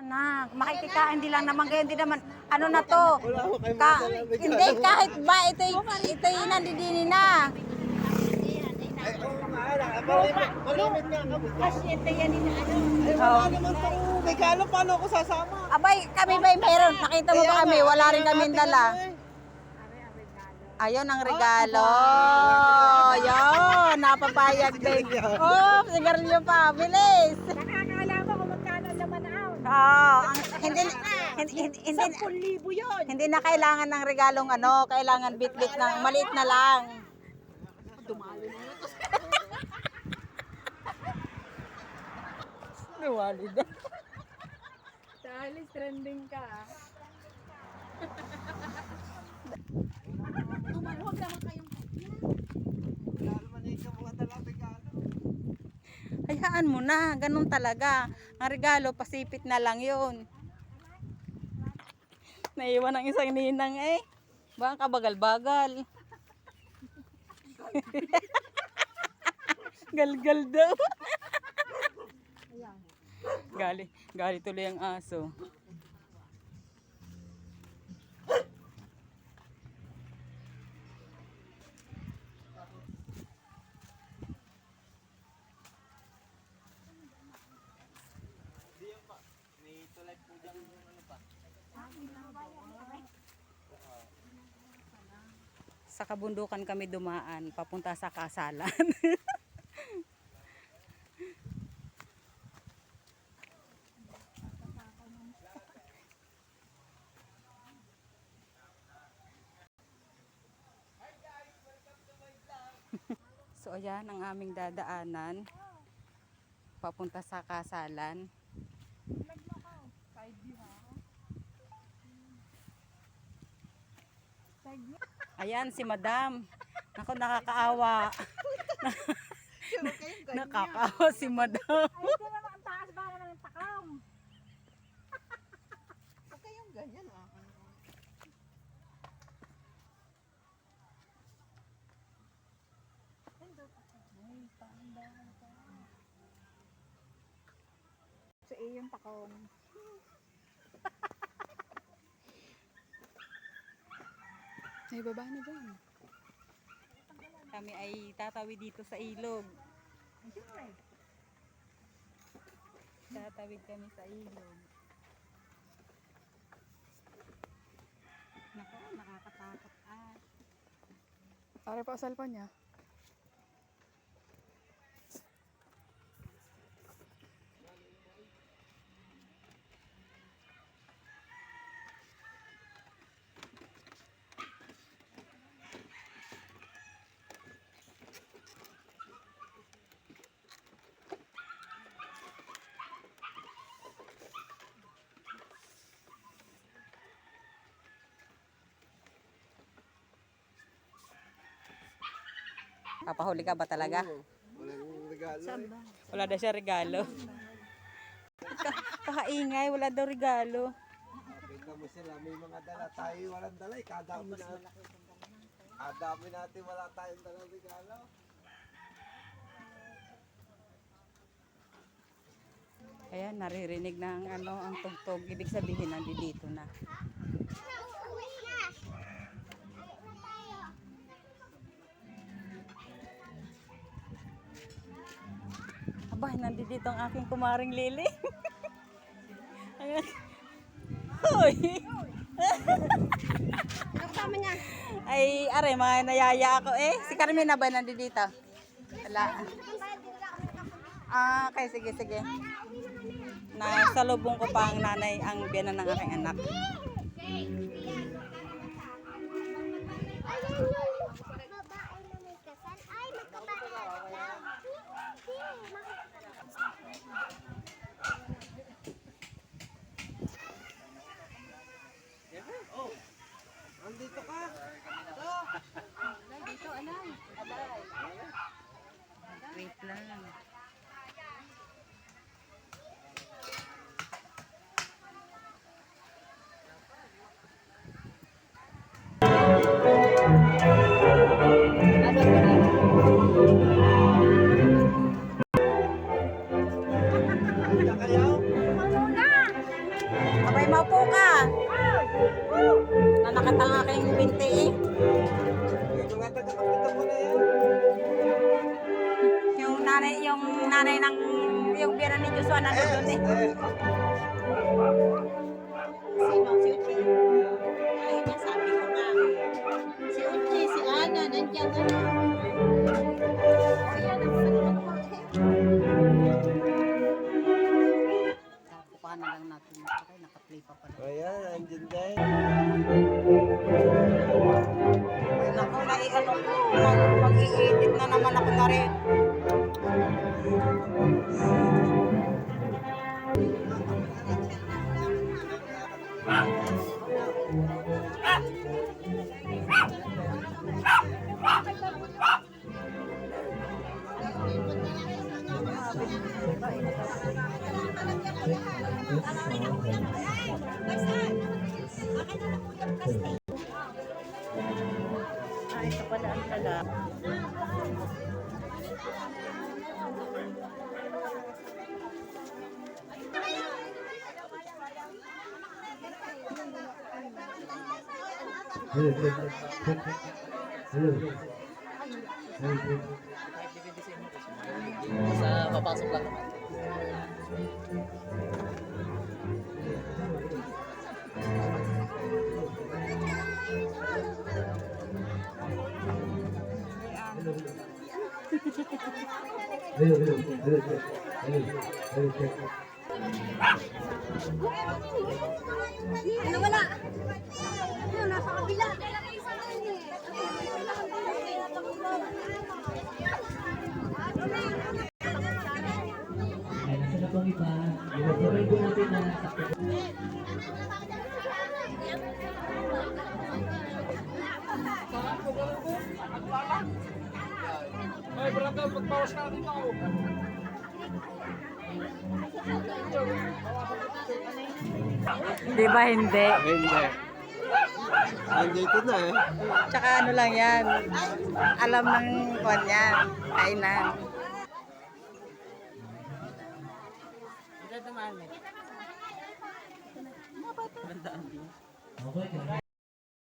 Anak, makikikain di lang naman kayo, hindi naman, ano na to? Wala ko kayo Ka, mga hindi, kahit ba, ito'y nandidini na. Ay, oo nga, malimit nga kami. Pasyente yan ni ano. Ay, wala naman to. Regalo, paano ako sasama? Abay, kami ba'y meron? Nakita mo ba kami? Wala rin kami dala. Ayun ang regalo. Ayun, napapayag din. Oh, sigarilyo pa, bilis. Nakakala mo kung magkano ang laman na out. Hindi, hindi, 10,000 yun. hindi na kailangan ng regalong ano, kailangan bit-bit ng maliit na lang. Dumali na. Dahil trending ka. Huwag naman kayong Wala naman yung mga dalang regalo. Hayaan mo na, ganun talaga. Ang regalo, pasipit na lang yun. Naiwan ang isang ninang eh. Baka kabagal-bagal. Galgal daw. Gali tuloy ang aso. May tulad po dyan yung ano pa. Sa kabundukan kami dumaan, papunta sa kasalan. So ayan ang aming dadaanan papunta sa kasalan. Ayan si Madam. Ako nakakaawa. Nakakaawa si Madam. Ay, ito naman ang taas ba naman ng takam. Huwag kayong ganyan ah. Sa iyong takam. May baba na dyan. Kami ay tatawid dito sa ilog. Tatawid kami sa ilog. Nako, nakakatakot ah. Pare pa salpa niya. Papahuli ka ba talaga? Oo, walang regalo eh. Wala daw siya regalo. Kakaingay, wala daw regalo. Kita mo sila, may mga dala. Tayo walang dala eh. Kadami natin wala tayong dalang regalo. Ayan, naririnig na ang ano, ang tugtog. Ibig sabihin, nandito na. Aba, nandito ang aking kumaring Lili. Hoy! Kasama niya. Ay, are, mga nayaya ako eh. Si Carmina ba nandito? Wala. Ah, okay, sige, sige. Nasa lubong ko pa ang nanay, ang biyanan ng aking anak. Oh, andito ka. Dito, anay. Wait lang. maupo ka. Nanakat ang aking binti eh. Yung mga taga-kapitan mo na yan. Yung nanay ng, yung bira ni Joshua nandun doon eh. Sino? Si Uchi. Ayun yung sabi ko nga. Si Uchi, si Ana, nandiyan ano. Si Ana, kukuha na lang natin. Okay, naka-play pa pala. Ayan, andyan din. Naku, naiano ko. Mag-i-edit na naman ako na rin. Ito pala ang tala. Sa papasok lang naman. Ano wala? Ano, nasa kabila. Nasa na pang iba, i-record ko natin na sa Ay, barangay, magbawas na dito ako. Di ba hindi? Hindi. Nandito na eh. Tsaka ano lang yan. Alam ng kwan yan. Kainan. Okay.